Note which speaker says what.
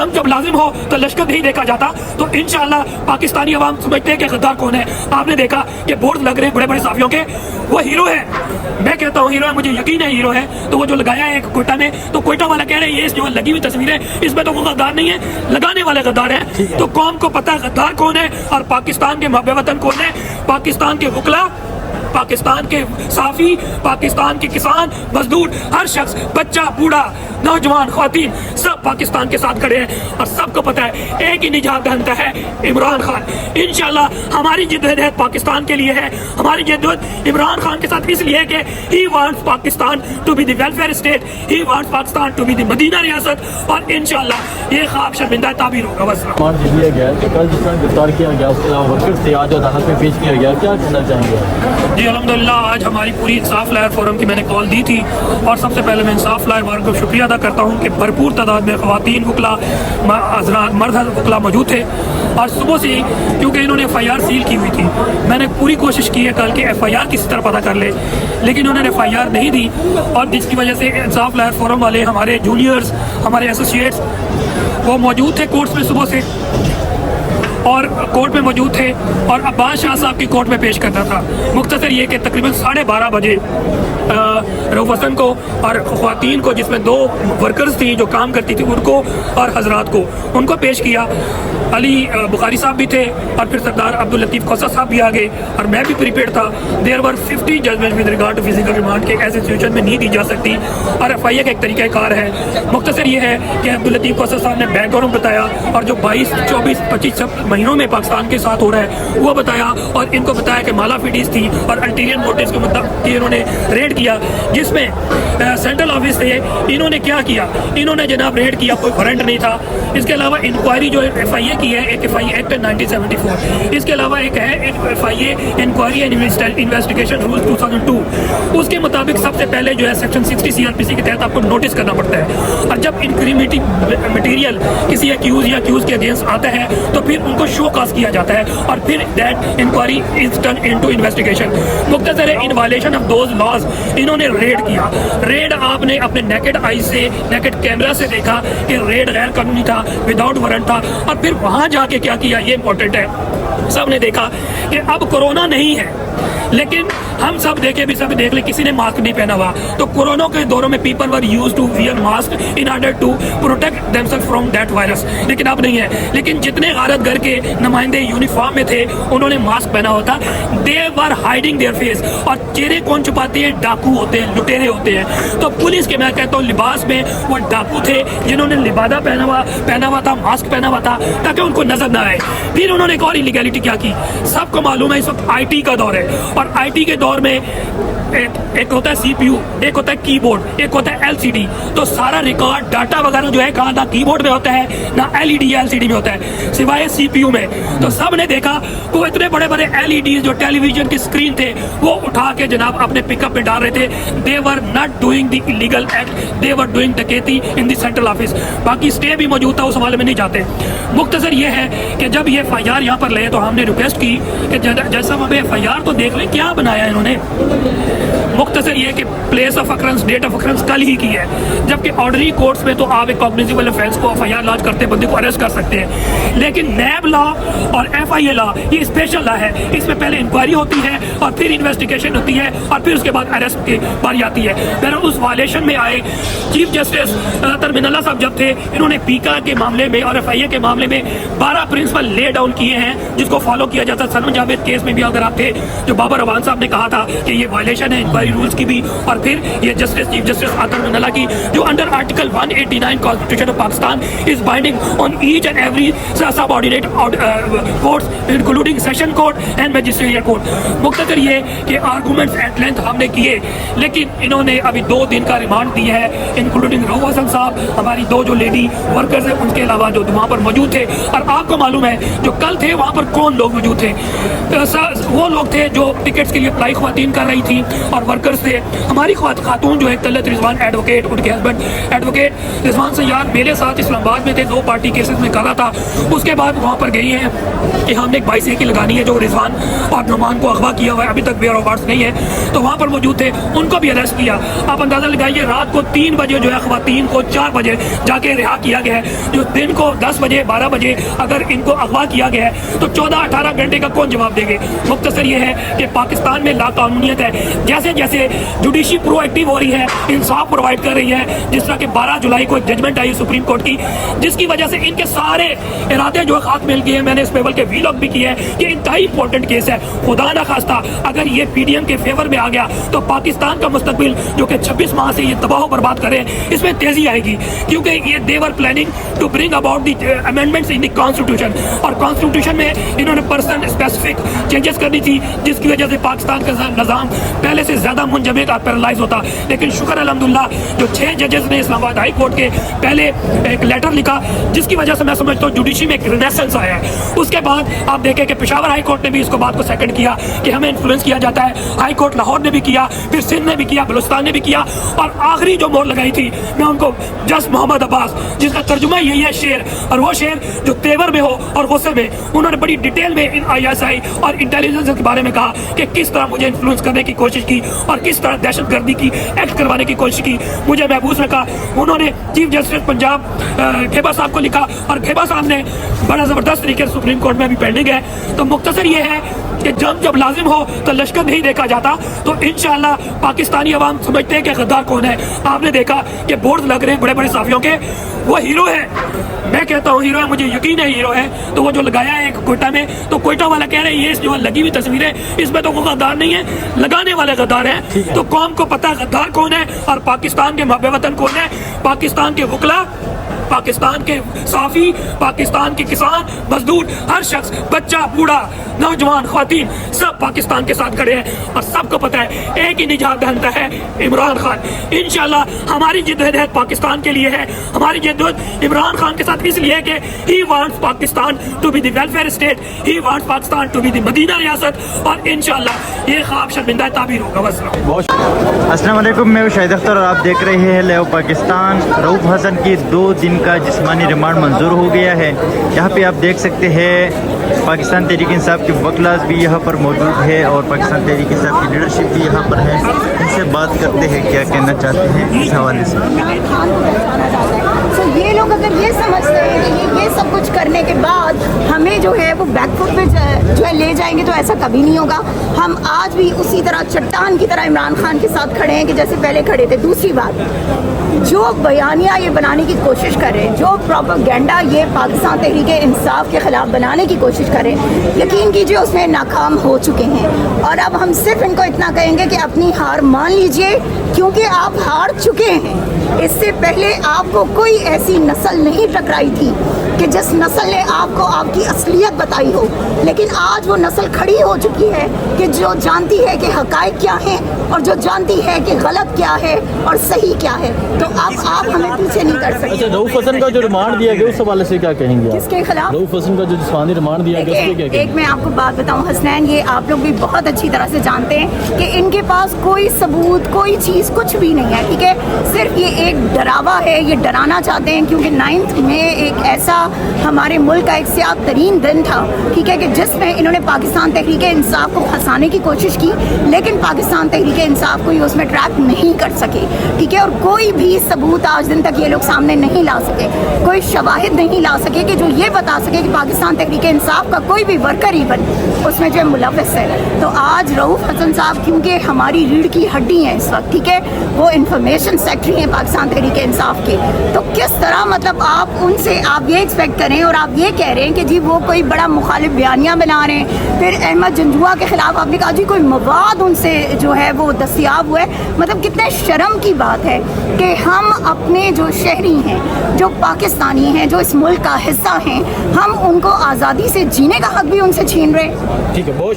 Speaker 1: جنگ جب لازم ہو تو لشکر نہیں دیکھا جاتا. تو انشاءاللہ پاکستانی عوام سمجھتے ہیں کہ غدار کون ہے. آپ نے دیکھا کہ بورڈ لگ رہے ہیں بڑے بڑے صحافیوں کے, وہ ہیرو ہے. میں کہتا ہوں ہیرو ہے, مجھے یقین ہے ہیرو ہے. تو وہ جو لگایا ہے کوئٹہ میں, تو کوئٹہ والا کہہ رہے ہیں یہ جو لگی ہوئی تصویر ہے اس میں تو وہ غدار نہیں ہے, لگانے والے غدار ہیں. تو قوم کو پتہ ہے غدار کون ہے اور پاکستان کے محب وطن کون ہے. پاکستان کے وکلا, پاکستان کے صحافی, پاکستان کے کسان مزدور, ہر شخص, بچہ بوڑھا نوجوان خواتین, سب پاکستان کے ساتھ کھڑے ہیں اور سب کو پتہ ہے ایک ہی نجات دہندہ ہے عمران خان. انشاءاللہ ہماری جدوجہد پاکستان کے لیے ہے, ہماری جدوجہد عمران خان کے ساتھ اس لیے کہ he wants Pakistan to be the welfare state, he wants Pakistan to be the Medina ریاست, اور انشاءاللہ یہ خواب شرمندہ تعبیر ہوگا. بس
Speaker 2: کل جس طرح گرفتار کیا گیا اس کے علاوہ ورکر سے آج عدالت میں پیش کیا گیا, کیا کہنا چاہیں گے؟
Speaker 1: جی الحمدللہ آج ہماری پوری انصاف لائر فورم کی میں نے کال دی تھی, اور سب سے پہلے میں انصاف لائر فورم کو شکریہ ادا کرتا ہوں کہ بھرپور تعداد میں خواتین وکلا, حضرات مرد وکلا موجود تھے. اور صبح سے کیونکہ انہوں نے ایف آئی آر سیل کی ہوئی تھی, میں نے پوری کوشش کی ہے کل کہ ایف آئی آر کسی طرح پتہ کر لے, لیکن انہوں نے ایف آئی آر نہیں دی, اور جس کی وجہ سے انصاف لائر فورم والے, ہمارے جونیئرز, ہمارے ایسوسیٹس وہ موجود تھے کورٹس میں صبح سے, اور کورٹ میں موجود تھے, اور عباس شاہ صاحب کی کورٹ میں پیش کرنا تھا. مختصر یہ کہ تقریباً 12:30 بجے رؤف حسن کو اور خواتین کو, جس میں 2 ورکرز تھیں جو کام کرتی تھی, ان کو اور حضرات کو, ان کو پیش کیا. علی بخاری صاحب بھی تھے, اور پھر سردار عبداللطیف کوثر صاحب بھی آ گئے, اور میں بھی پریپیئر تھا. There were 50 judgement with regard to physical remand کے ایسے سچویشن میں نہیں دی جا سکتی, اور ایف آئی اے کا ایک طریقہ کار ہے. مختصر یہ ہے کہ عبداللطیف کوثر صاحب نے بیک گراؤنڈ بتایا, اور جو 22 24 25 مہینوں میں پاکستان کے ساتھ ہو رہا ہے وہ بتایا, اور ان کو بتایا کہ مالا فیڈیز تھی اور الٹیریئر موٹیوز کے مطابق انہوں نے ریڈ کیا, جس میں سینٹرل آفس سے انہوں نے کیا کیا, انہوں نے جناب ریڈ کیا, کوئی وارنٹ نہیں تھا. اس کے علاوہ انکوائری جو ایف آئی اے کی ہے, ایک ایف آئی اے ایکٹ 1974, اس کے علاوہ ایک ہے F I A inquiry and investigation rules 2002, اس کے مطابق سب سے پہلے جو ہے سیکشن 60 سی آر پی سی کے تحت آپ کو نوٹس کرنا پڑتا ہے, اور جب انکریمیٹنگ مٹیریل کسی ایکیوز یا ایکیوز کے اگینسٹ آتا ہے تو پھر ان کو شو کاس کیا جاتا ہے, اور پھر that inquiry is turn into investigation. مختصر ہے in violation of those laws انہوں نے ریڈ کیا. ریڈ آپ نے اپنے نیکڈ آئی سے, نیکڈ کیمرہ سے دیکھا کہ ریڈ غیر قانونی تھا, وداؤٹ وارنٹ تھا, اور پھر وہاں جا کے کیا کیا یہ امپورٹنٹ ہے. سب نے دیکھا کہ اب کورونا نہیں ہے, لیکن ہم سب دیکھے بھی, سب دیکھ لیں, کسی نے ماسک نہیں پہنا ہوا. تو کورونا کے دوروں میں people were used to wear mask in order to protect them self from that virus, لیکن اب نہیں ہے. لیکن جتنے غارت گھر کے نمائندے یونیفارم میں تھے انہوں نے ماسک پہنا ہوتا, دے ور ہائڈنگ دیئر فیس, اور چہرے کون چھپاتے ہیں, ڈاکو ہوتے ہیں, لٹیرے ہوتے ہیں. تو پولیس کے میں کہتا ہوں لباس میں وہ ڈاکو تھے جنہوں نے لبادہ پہنا ہوا تھا, ماسک پہنا ہوا تھا تاکہ ان کو نظر نہ آئے. پھر انہوں نے ایک اور انلیگیلٹی کیا کی, سب کو معلوم ہے اس وقت آئی ٹی کا دور ہے, اور آئی ٹی کے دور میں ایک ہوتا ہے سی پی یو, ایک ہوتا ہے کی بورڈ, ایک ہوتا ہے ایل سی ڈی. تو سارا ریکارڈ ڈاٹا وغیرہ جو ہے کہاں نہ کی بورڈ میں ہوتا ہے, نہ L E D L C D میں ہوتا ہے, سوائے سی پی یو میں. تو سب نے دیکھا وہ اتنے بڑے بڑے ایل ای ڈیز جو ٹیلی ویژن کی اسکرین تھے وہ اٹھا کے جناب اپنے پک اپ میں ڈال رہے تھے. They were not doing the illegal act, they were doing dacoity in the central office. باقی اسٹے بھی موجود تھا, اس حوالے میں نہیں جاتے. مختصر یہ ہے کہ جب یہ ایف آئی آر یہاں پر لے تو ہم نے ریکویسٹ کی کہ جیسا ہمیں ایف آئی آر تو دیکھ لیں کیا بنایا انہوں نے. مختصر یہ کہ place of occurrence, date of occurrence کل ہی کی ہے, جبکہ آرڈنری کورٹس میں تو آپ ایک کاگنیزیبل افینس کو ایف آئی آر لانچ کرتے بندے کو اریسٹ کر سکتے ہیں, لیکن نیب لا اور ایف آئی اے لا یہ اسپیشل لا ہے. اس میں پہلے انکوائری ہوتی ہے, اور پھر انویسٹیگیشن ہوتی ہے, اور پھر اس کے بعد اریسٹ کی باری آتی ہے. بہرحال اس وائلیشن میں آئے چیف جسٹس ترمین اللہ صاحب جب تھے, انہوں نے پیکا کے معاملے میں اور ایف آئی اے کے معاملے میں 12 پرنسپل لے ڈاؤن کیے ہیں جس کو فالو کیا جاتا ہے. سلمان جاوید کیس میں بھی اگر آپ تھے, جو بابر روان صاحب نے کہا تھا کہ یہ وائلیشن ہے انکوائری رولز کی بھی, اور پھر یہ جسٹس چیف جسٹس ترمین اللہ کی جو under article 189 constitution of Pakistan is binding on each and every sub ordinate courts including session court and magistrate court. مختصر یہ کہ آرگومنٹس ایٹ لینتھ ہم نے کیے, لیکن انہوں نے ابھی 2 دن کا ریمانڈ دیا ہے, انکلوڈنگ رؤف حسن صاحب, ہماری 2 جو لیڈی ورکرز ہیں, ان کے علاوہ جو وہاں پر موجود موجود تھے اور آپ کو معلوم ہے جو کل تھے وہاں پر کون لوگ موجود تھے. وہ لوگ تھے جو ٹکٹس کے لیے اپلائی خواتین کر رہی تھیں اور ورکرز تھے. ہماری خاتون جو ہے طلعت رضوان ایڈوکیٹ, ان کے ہسبینڈ ایڈوکیٹ رضوان سیار میرے ساتھ اسلام آباد میں تھے, 2 پارٹی کیسز میں کرا تھا. اس کے بعد وہاں پر گئی ہیں کہ ہم نے ایک بائیسے کی لگانی ہے جو رضوان اور نعمان کو اغوا کیا ہوا ہے, ابھی تک بیئر آف بارڈز نہیں ہے, تو وہاں پر موجود تھے, ان کو بھی اریسٹ کیا. آپ اندازہ لگائیے رات کو 3 بجے جو ہے خواتین کو 4 بجے جا کے رہا کیا گیا ہے, جو دن کو 10 بجے 12 بجے اگر ان کو اغوا کیا گیا ہے تو 14-18 گھنٹے کا کون جواب دے گے. مختصر یہ ہے کہ پاکستان میں لا قانونیت ہے. جیسے جیسے جوڈیشی پرو ایکٹیو ہو رہی ہے, انصاف پرووائڈ کر رہی ہے, جس طرح کہ 12 جولائی کو ججمنٹ آئی سپریم کورٹ کی, جس کی وجہ سے ان کے سارے ارادے جو خاک مل گئے ہیں. میں نے اس پیبل کے وی لاگ بھی کیے ہیں. یہ انتہائی امپورٹنٹ کیس ہے. خدا نہ خواستہ اگر یہ پی ڈی ایم کے فیور میں آ گیا تو پاکستان کا مستقبل جو کہ 26 ماہ سے یہ تباہ و برباد کرے, اس میں تیزی آئے گی, کیونکہ یہ they were planning to bring about the amendments in the constitution, اور کانسٹیٹیوشن میں انہوں نے پرسن اسپیسیفک چینجز کرنی تھی, جس کی وجہ سے پاکستان کا نظام پہلے سے زیادہ منجمد اور پیرالائز ہوتا. لیکن شکر الحمدللہ جو 6 ججز نے اسلام آباد ہائی کورٹ کے پہلے ایک لیٹر لکھا, جس کی وجہ سے میں سمجھتا ہوں جوڈیشی میں ایک رینیسنس آیا ہے. اس کے بعد آپ دیکھیں کہ پشاور ہائی کورٹ نے بھی اس کو بات کو سیکنڈ کیا کہ ہمیں انفلوئنس کیا جاتا ہے. ہائی کورٹ لاہور نے بھی کیا, پھر سندھ نے بھی کیا, بلوچستان نے بھی کیا, اور آخری جو مور لگائی تھی میں ان کو جس محمد عباس, جس کا ترجمہ یہی ہے شعر, اور وہ شعر جو تیور میں ہو اور غصے میں, انہوں نے بڑی ڈیٹیل میں ISI اور انٹیلیجنس کے بارے میں کہا کہ کس طرح مجھے انفلوئنس کرنے کی کوشش کی اور کس طرح دہشت گردی کی ایکٹ کروانے کی کوشش کی, مجھے محبوس رکھا. انہوں نے چیف جسٹس پنجاب کھیبا صاحب کو لکھا, اور کھیبا صاحب نے بڑا زبردست طریقے سے سپریم کورٹ میں بھی پینڈنگ ہے. تو مختصر یہ ہے کہ جب لازم ہو تو لشکر نہیں دیکھا جاتا. تو انشاءاللہ پاکستانی عوام سمجھتے ہیں کہ غدار کون ہے. آپ نے دیکھا کہ بورڈ لگ رہے ہیں بڑے بڑے صحافیوں کے, وہ ہیرو ہے. میں کہتا ہوں ہیرو ہے, مجھے یقین ہے ہیرو ہے. تو وہ جو لگایا ہے کوئٹہ میں, تو کوئٹہ والا کہہ رہے ہیں یہ جو لگی ہوئی تصویریں اس میں تو وہ غدار نہیں ہے, لگانے والے غدار ہیں. تو قوم کو پتہ غدار کون ہے اور پاکستان کے محب وطن کون ہے. پاکستان کے وکلا, پاکستان کے صحافی, پاکستان کے کسان مزدور, ہر شخص, بچہ بوڑھا نوجوان خواتین, سب پاکستان کے ساتھ کھڑے ہیں. اور سب کو پتہ ہے ایک ہی نجات دہندہ ہے عمران خان. انشاءاللہ ہماری جدوجہد پاکستان کے لیے ہے. ہماری جدوجہد عمران خان کے ساتھ اس لیے کہ he wants Pakistan to be the welfare state, he wants Pakistan to be the Medina ریاست, اور انشاءاللہ یہ خواب شرمندہ تعبیر ہوگا.
Speaker 3: السلام علیکم, میں شاہد اختر اور آپ دیکھ رہے ہیں لیو پاکستان. رؤوف حسن کی 2 دن کا جسمانی ریمانڈ منظور ہو گیا ہے. یہاں پہ آپ دیکھ سکتے ہیں پاکستان تحریک انصاف کے وکلاء بھی یہاں پر موجود ہے, اور پاکستان تحریک انصاف کی لیڈرشپ بھی یہاں پر ہے. ان سے بات کرتے ہیں کیا کہنا چاہتے ہیں اس حوالے سے.
Speaker 4: یہ لوگ اگر یہ سمجھتے ہیں کہ یہ سب کچھ کرنے کے بعد ہمیں جو ہے وہ بیک فٹ پہ جو ہے لے جائیں گے, تو ایسا کبھی نہیں ہوگا. ہم آج بھی اسی طرح چٹان کی طرح عمران خان کے ساتھ کھڑے ہیں کہ جیسے پہلے کھڑے تھے. دوسری بات, جو بیانیہ یہ بنانے کی کوشش کر رہے ہیں, جو پروپیگنڈا یہ پاکستان تحریک انصاف کے خلاف بنانے کی کوشش کر رہے ہیں, یقین کیجئے اس میں ناکام ہو چکے ہیں. اور اب ہم صرف ان کو اتنا کہیں گے کہ اپنی ہار مان لیجئے, کیونکہ آپ ہار چکے ہیں. اس سے پہلے آپ کو کوئی ایسی نسل نہیں ٹکرائی تھی کہ جس نسل نے آپ کو آپ کی اصلیت بتائی ہو, لیکن آج وہ نسل کھڑی ہو چکی ہے کہ جو جانتی ہے کہ حقائق کیا ہیں اور جو جانتی ہے کہ غلط کیا ہے اور صحیح کیا ہے. تو اب آپ ہمیں پیچھے نہیں کر سکتے.
Speaker 2: رؤوف حسن کا جو ریمانڈ دیا گیا اس حوالے سے کیا کہیں گے؟
Speaker 4: کس کے خلاف؟
Speaker 2: رؤوف حسن کا جو جسمانی ریمانڈ دیا گیا اس پہ کیا کہیں گے؟
Speaker 4: ایک میں آپ کو بات بتاؤں حسنین, یہ آپ لوگ بھی بہت اچھی طرح سے جانتے ہیں کہ ان کے پاس کوئی ثبوت, کوئی چیز, کچھ بھی نہیں ہے. ٹھیک ہے, صرف یہ ایک ڈراوا ہے, یہ ڈرانا چاہتے ہیں, کیونکہ 9 میں ایک ایسا ہمارے ملک کا ایک سیاہ ترین دن تھا, ٹھیک ہے, کہ جس میں انہوں نے پاکستان تحریک انصاف کو پھنسانے کی کوشش کی, لیکن پاکستان تحریک انصاف کو یہ اس میں ٹریپ نہیں کر سکے. ٹھیک ہے, اور کوئی بھی ثبوت آج دن تک یہ لوگ سامنے نہیں لا سکے, کوئی شواہد نہیں لا سکے کہ جو یہ بتا سکے کہ پاکستان تحریک انصاف کا کوئی بھی ورکر ایون اس میں جو ملوث ہے. تو آج رؤوف حسن صاحب کیونکہ ہماری ریڑھ کی ہڈی ہیں اس وقت, ٹھیک ہے, وہ انفارمیشن سیکٹری ہیں پاکستان تحریک انصاف کے, تو کس طرح مطلب آپ ان سے آپ یہ ایکسپیکٹ کریں اور آپ یہ کہہ رہے ہیں کہ جی وہ کوئی بڑا مخالف بیانیہ بنا رہے ہیں. پھر احمد جنجوعہ کے خلاف آپ نے کہا جی کوئی مواد ان سے جو ہے وہ دستیاب ہوا ہے. مطلب کتنے شرم کی بات ہے کہ ہم اپنے جو شہری ہیں, جو پاکستانی ہیں, جو اس ملک کا حصہ ہیں, ہم ان کو آزادی سے جینے کا حق بھی ان سے چھین رہے ہیں.
Speaker 2: ٹھیک ہے, بہت